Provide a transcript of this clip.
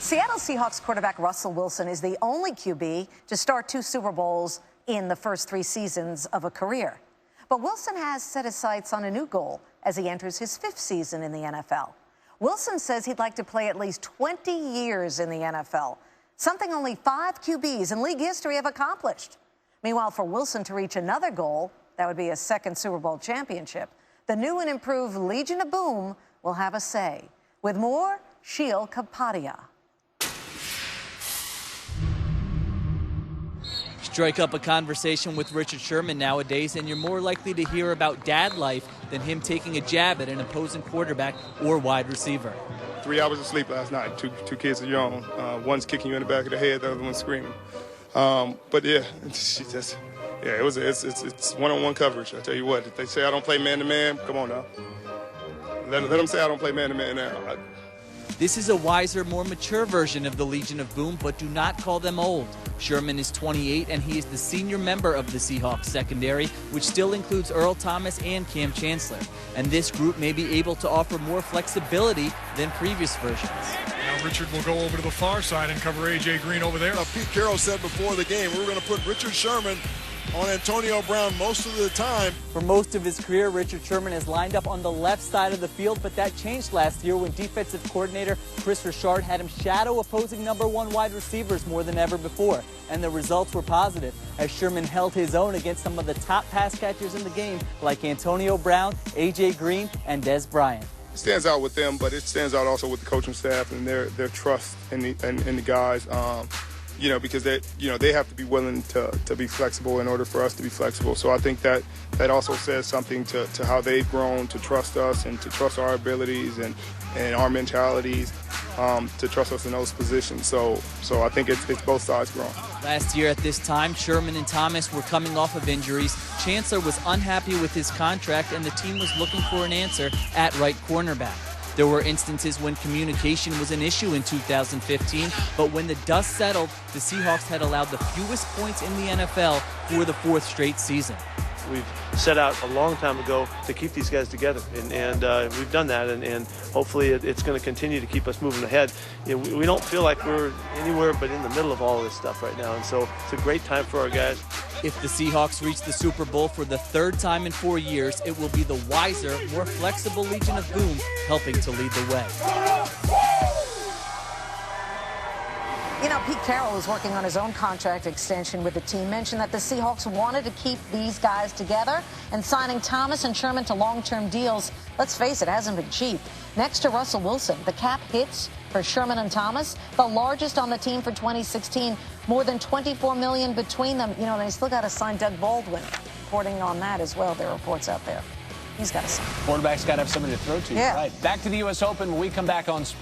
Seattle Seahawks quarterback Russell Wilson is the only QB to start 2 Super Bowls in the first 3 seasons of a career. But Wilson has set his sights on a new goal as he enters his 5th season in the NFL. Wilson says he'd like to play at least 20 years in the NFL, something only 5 QBs in league history have accomplished. Meanwhile, for Wilson to reach another goal, that would be a 2nd Super Bowl championship, the new and improved Legion of Boom will have a say. With more, Sheil Kapadia. Strike up a conversation with Richard Sherman nowadays, and you're more likely to hear about dad life than him taking a jab at an opposing quarterback or wide receiver. 3 hours of sleep last night. Two kids of your own. One's kicking you in the back of the head, the other one's screaming. But yeah, it's one-on-one coverage. I tell you what, if they say I don't play man-to-man, come on now. Let them say I don't play man-to-man now. This is a wiser, more mature version of the Legion of Boom, but do not call them old. Sherman is 28, and he is the senior member of the Seahawks secondary, which still includes Earl Thomas and Cam Chancellor. And this group may be able to offer more flexibility than previous versions. Now Richard will go over to the far side and cover A.J. Green over there. Pete Carroll said before the game, we're going to put Richard Sherman on Antonio Brown most of the time. For most of his career, Richard Sherman has lined up on the left side of the field, but that changed last year when defensive coordinator Chris Richard had him shadow opposing #1 wide receivers more than ever before. And the results were positive, as Sherman held his own against some of the top pass catchers in the game, like Antonio Brown, A.J. Green, and Des Bryant. It stands out with them, but it stands out also with the coaching staff and their trust in the guys. Because they have to be willing to be flexible in order for us to be flexible. So I think that also says something to how they've grown to trust us and to trust our abilities and our mentalities, to trust us in those positions. So I think it's both sides growing. Last year at this time, Sherman and Thomas were coming off of injuries. Chancellor was unhappy with his contract, and the team was looking for an answer at right cornerback. There were instances when communication was an issue in 2015, but when the dust settled, the Seahawks had allowed the fewest points in the NFL for the 4th straight season. We've set out a long time ago to keep these guys together, and we've done that, and hopefully it's going to continue to keep us moving ahead. We don't feel like we're anywhere but in the middle of all of this stuff right now, and so it's a great time for our guys. If the Seahawks reach the Super Bowl for the 3rd time in 4 years, it will be the wiser, more flexible Legion of Boom helping to lead the way. You know, Pete Carroll is working on his own contract extension with the team. Mentioned that the Seahawks wanted to keep these guys together, and signing Thomas and Sherman to long-term deals, let's face it, hasn't been cheap. Next to Russell Wilson, the cap hits for Sherman and Thomas, the largest on the team for 2016, more than $24 million between them. You know, they still got to sign Doug Baldwin. Reporting on that as well. There are reports out there. He's got to sign. Quarterback's got to have somebody to throw to. Yeah. Right. Back to the U.S. Open when we come back on Sports.